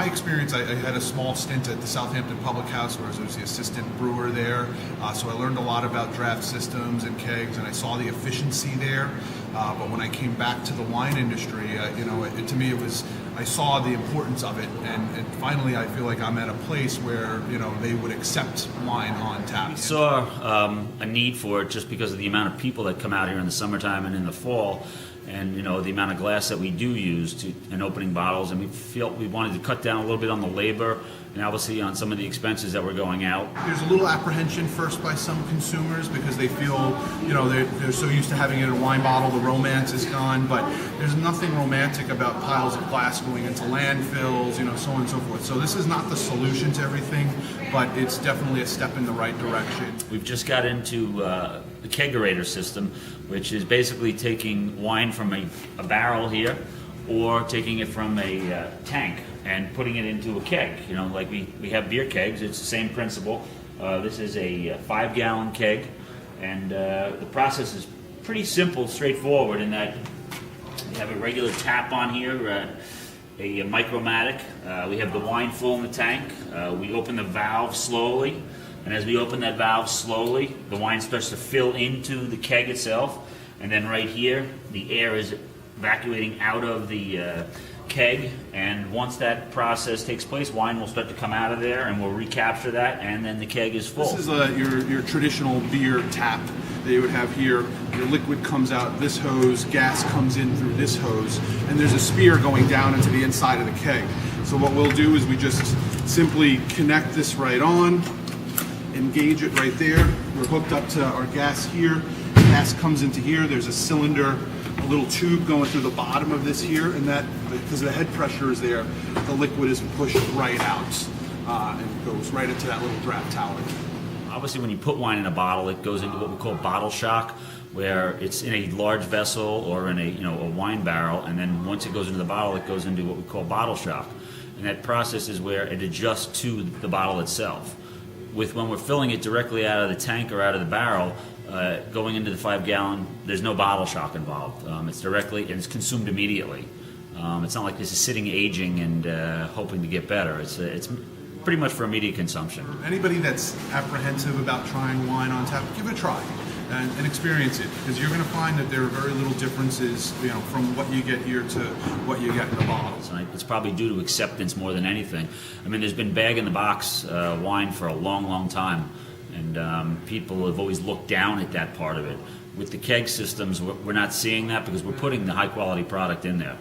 experience, I had a small stint at the Southampton Public House where I was the assistant brewer there. So I learned a lot about draft systems and kegs, and I saw the efficiency there. But when I came back to the wine industry, to me it was, I saw the importance of it, and finally I feel like I'm at a place where they would accept wine on tap. We saw a need for it just because of the amount of people that come out here in the summertime and in the fall, and the amount of glass that we do use in opening bottles, and we felt we wanted to cut down a little bit on the labor and obviously on some of the expenses that were going out. There's a little apprehension first by some consumers because they feel, they're so used to having it in a wine bottle, the romance is gone, but there's nothing romantic about piles of glass going into landfills, so on and so forth. So this is not the solution to everything, but it's definitely a step in the right direction. We've just got into the kegerator system, which is basically taking wine from a barrel here or taking it from a tank and putting it into a keg. Like we have beer kegs, it's the same principle. This is a 5-gallon keg, and the process is pretty simple, straightforward in that we have a regular tap on here, a micromatic. We have the wine full in the tank. We open the valve slowly, and as we open that valve slowly, the wine starts to fill into the keg itself, and then right here, the air is evacuating out of the keg, and once that process takes place, wine will start to come out of there, and we'll recapture that, and then the keg is full. This is your traditional beer tap that you would have here. Your liquid comes out this hose, gas comes in through this hose, and there's a spear going down into the inside of the keg. So what we'll do is we just simply connect this right on, engage it right there. We're hooked up to our gas here. Gas comes into here. There's a cylinder, a little tube going through the bottom of this here, and that, because the head pressure is there, the liquid is pushed right out and goes right into that little draft tower. Obviously, when you put wine in a bottle, it goes into what we call bottle shock, where it's in a large vessel or in a wine barrel, and then once it goes into the bottle, it goes into what we call bottle shock. And that process is where it adjusts to the bottle itself. When we're filling it directly out of the tank or out of the barrel, going into the 5-gallon, there's no bottle shock involved. It's directly, and it's consumed immediately. It's not like this is sitting aging and hoping to get better. It's pretty much for immediate consumption. Anybody that's apprehensive about trying wine on tap, give it a try and experience it, because you're going to find that there are very little differences, from what you get here to what you get in the bottles. It's probably due to acceptance more than anything. I mean, there's been bag-in-the-box wine for a long, long time, and people have always looked down at that part of it. With the keg systems, we're not seeing that because we're putting the high-quality product in there.